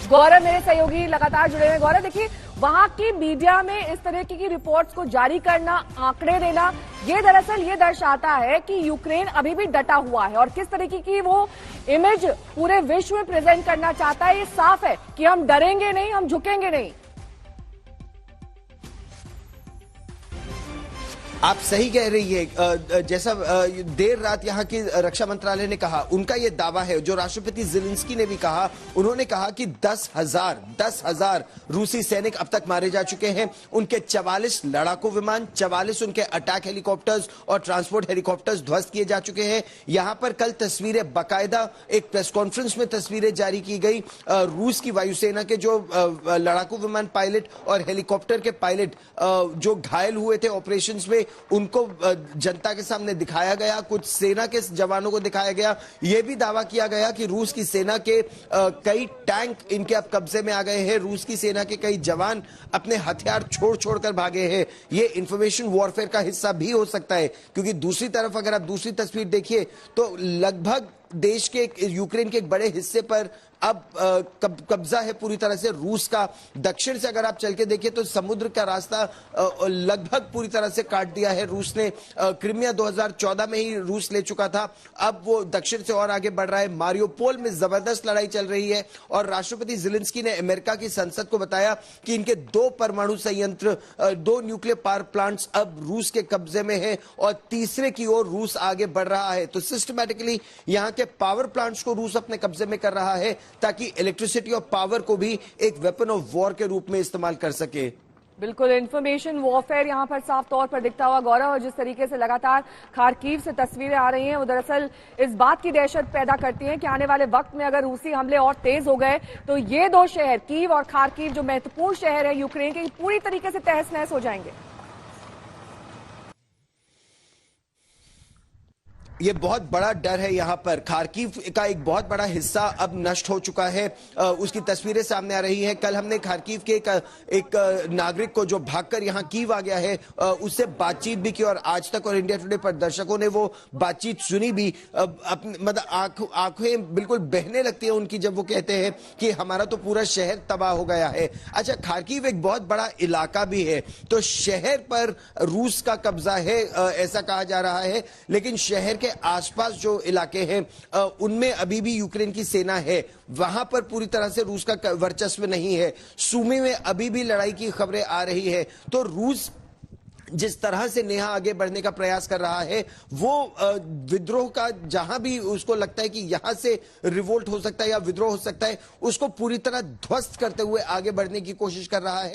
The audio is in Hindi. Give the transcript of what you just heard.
गौरव मेरे सहयोगी लगातार जुड़े हुए। गौरव देखिए, वहां की मीडिया में इस तरह की रिपोर्ट्स को जारी करना, आंकड़े देना, ये दरअसल ये दर्शाता है कि यूक्रेन अभी भी डटा हुआ है और किस तरीके की वो इमेज पूरे विश्व में प्रेजेंट करना चाहता है। ये साफ है कि हम डरेंगे नहीं, हम झुकेंगे नहीं। आप सही कह रही है। जैसा देर रात यहाँ की रक्षा मंत्रालय ने कहा, उनका ये दावा है, जो राष्ट्रपति ज़ेलेंस्की ने भी कहा। उन्होंने कहा कि 10,000 रूसी सैनिक अब तक मारे जा चुके हैं। उनके 44 लड़ाकू विमान, 44 उनके अटैक हेलीकॉप्टर्स और ट्रांसपोर्ट हेलीकॉप्टर्स ध्वस्त किए जा चुके हैं। यहाँ पर कल तस्वीरें, बाकायदा एक प्रेस कॉन्फ्रेंस में तस्वीरें जारी की गई। रूस की वायुसेना के जो लड़ाकू विमान पायलट और हेलीकॉप्टर के पायलट जो घायल हुए थे ऑपरेशंस में, उनको जनता के सामने दिखाया गया। कुछ सेना के जवानों को दिखाया गया। यह भी दावा किया गया कि रूस की सेना के कई टैंक इनके अब कब्जे में आ गए हैं। रूस की सेना के कई जवान अपने हथियार छोड़ छोड़कर भागे हैं। ये इंफॉर्मेशन वॉरफेयर का हिस्सा भी हो सकता है, क्योंकि दूसरी तरफ अगर आप दूसरी तस्वीर देखिए तो लगभग देश के, यूक्रेन के एक बड़े हिस्से पर अब कब्जा है पूरी तरह से रूस का। दक्षिण से अगर आप चल के देखिए तो समुद्र का रास्ता लगभग पूरी तरह से काट दिया है रूस ने। क्रिमिया 2014 में ही रूस ले चुका था। अब वो दक्षिण से और आगे बढ़ रहा है। मारियोपोल में जबरदस्त लड़ाई चल रही है और राष्ट्रपति ज़ेलेंस्की ने अमेरिका की संसद को बताया कि इनके 2 परमाणु संयंत्र, 2 न्यूक्लियर पावर प्लांट्स अब रूस के कब्जे में है और तीसरे की ओर रूस आगे बढ़ रहा है। तो सिस्टमैटिकली यहाँ के पावर प्लांट्स को रूस अपने कब्जे में कर रहा है, ताकि इलेक्ट्रिसिटी और पावर को भी एक वेपन ऑफ वॉर के रूप में इस्तेमाल कर सके। बिल्कुल, इंफॉर्मेशन वॉरफेयर यहां पर साफ तौर पर दिखता हुआ गौरव। और जिस तरीके से लगातार खार्किव से तस्वीरें आ रही हैं, वो दरअसल इस बात की दहशत पैदा करती हैं कि आने वाले वक्त में अगर रूसी हमले और तेज हो गए तो ये 2 शहर, कीव और खार्किव, जो महत्वपूर्ण शहर है यूक्रेन के, पूरी तरीके से तहस नहस हो जाएंगे। ये बहुत बड़ा डर है। यहाँ पर खार्किव का एक बहुत बड़ा हिस्सा अब नष्ट हो चुका है। उसकी तस्वीरें सामने आ रही हैं। कल हमने खार्किव के एक नागरिक को, जो भागकर यहाँ कीव आ गया है, उससे बातचीत भी की और आज तक और इंडिया टुडे पर दर्शकों ने वो बातचीत सुनी भी। मतलब आंखें बिल्कुल बहने लगती है उनकी जब वो कहते हैं कि हमारा तो पूरा शहर तबाह हो गया है। अच्छा, खार्किव एक बहुत बड़ा इलाका भी है, तो शहर पर रूस का कब्जा है ऐसा कहा जा रहा है, लेकिन शहर के आसपास जो इलाके हैं उनमें अभी भी यूक्रेन की सेना है। वहां पर पूरी तरह से रूस का वर्चस्व नहीं है। सूमी में अभी भी लड़ाई की खबरें आ रही है। तो रूस जिस तरह से नेहा आगे बढ़ने का प्रयास कर रहा है, वो विद्रोह का, जहां भी उसको लगता है कि यहां से रिवोल्ट हो सकता है या विद्रोह हो सकता है, उसको पूरी तरह ध्वस्त करते हुए आगे बढ़ने की कोशिश कर रहा है।